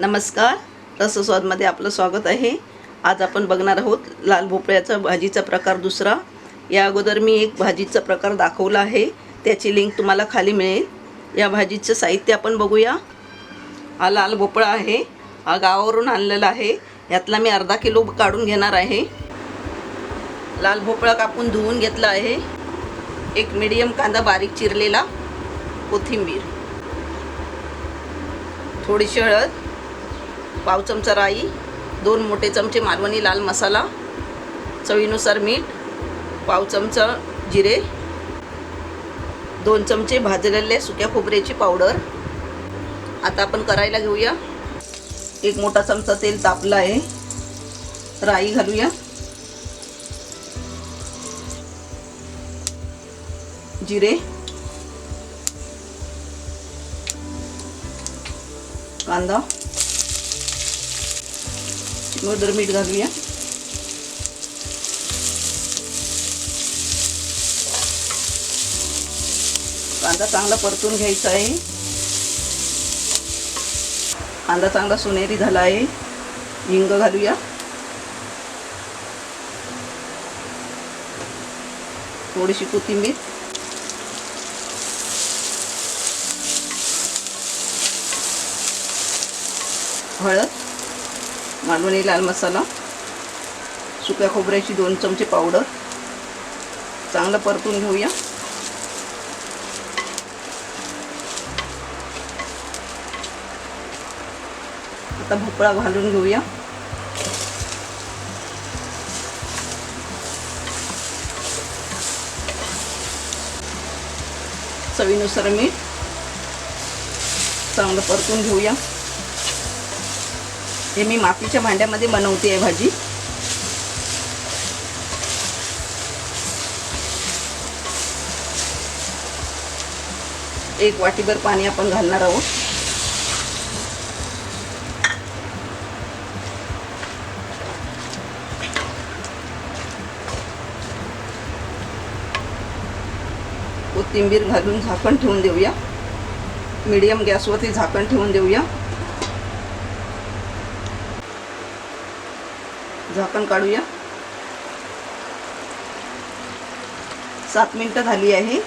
नमस्कार, रसस्वादमध्ये आपलं स्वागत आहे। आज आपण बघणार आहोत लाल भोपळ्याचा भाजीचा प्रकार दुसरा। या अगोदर मी एक भाजीचा प्रकार दाखवला आहे, त्याची लिंक तुम्हाला खाली मिळेल। या भाजीचं साहित्य आपण बघूया। हा लाल भोपळा आहे, हा गावावरून आणलेला आहे। यातला मी अर्धा किलो काढून घेणार आहे। लाल भोपळा कापून धुवून घेतला आहे। एक मीडियम कांदा बारीक चिरलेला, कोथिंबीर, थोडीशी हळद, पाव चमचा राई, 2 मोठे चमचे मालवणी लाल मसाला, चवीनुसार मीठ, पाव चमचा जिरे, 2 चमचे भाजलेले सुक्या खोबऱ्याची पावडर। आता आपण करायला घेऊया। एक मोठा चमचा तेल तापलं आहे, राई घालूया, जिरे, कांदा, चिमूटभर मीठ घालूया, कांदा चांगला परतून घ्यायचा आहे। कांदा चांगला सोनेरी झाला आहे। हिंग घालूया, थोडीशी कोथिंबीर, हळद, मालवणी लाल मसाला, सुक्या खोबऱ्याची 2 चमचे पावडर, चांगलं परतून घेऊया। आता भोपळा घालून घेऊया। चवीनुसार मीठ, चांगलं परतून घेऊया। हे मी मातीच्या भांड्यामध्ये बनवते आहे भाजी। एक वाटीभर पाणी आपण घालणार आहोत। कोथिंबीर घालून झाकण ठेवून देऊया। मीडियम गॅसवरती झाकण ठेवून देऊया। झाकण काढूया। 7 मिनिटं झाली आहे।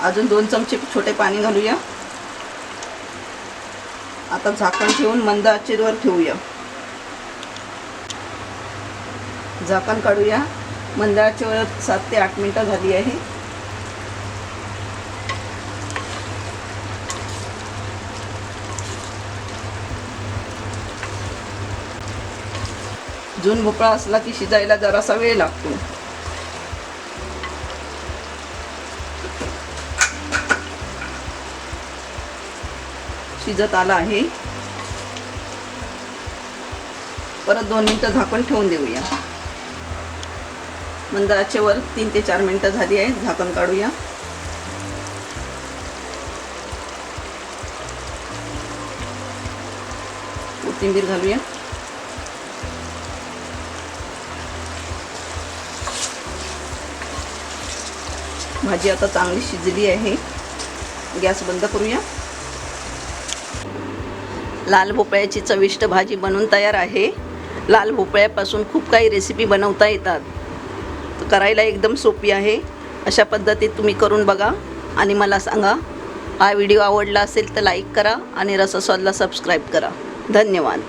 अजून 2 चमचे छोटे पाणी घालूया। आता झाकण ठेवून मंद आचेवर ठेवूया। झाकण काढूया। मंद आचेवर 7 ते 8 मिनिटं झाली आहे। जून भोपळा असला की शिजायला जरासा वेळ लागतो। शिजत आला आहे। परत 2 मिनिटं झाकण ठेवून देऊया। मंद आचेवर 3 ते 4 मिनिटं झाली आहे। झाकण काढूया। कोथिंबीर घालूया। भाजी आता चांगली शिजली आहे। गॅस बंद करूया। लाल भोपळ्याची चविष्ट भाजी बनवून तयार आहे। लाल भोपळ्यापासून खूप काही रेसिपी बनवता येतात, तर करायला एकदम सोपी आहे। अशा पद्धतीत तुम्ही करून बघा आणि मला सांगा। हा व्हिडिओ आवडला असेल तर लाईक करा आणि रसस्वादला सबस्क्राईब करा। धन्यवाद।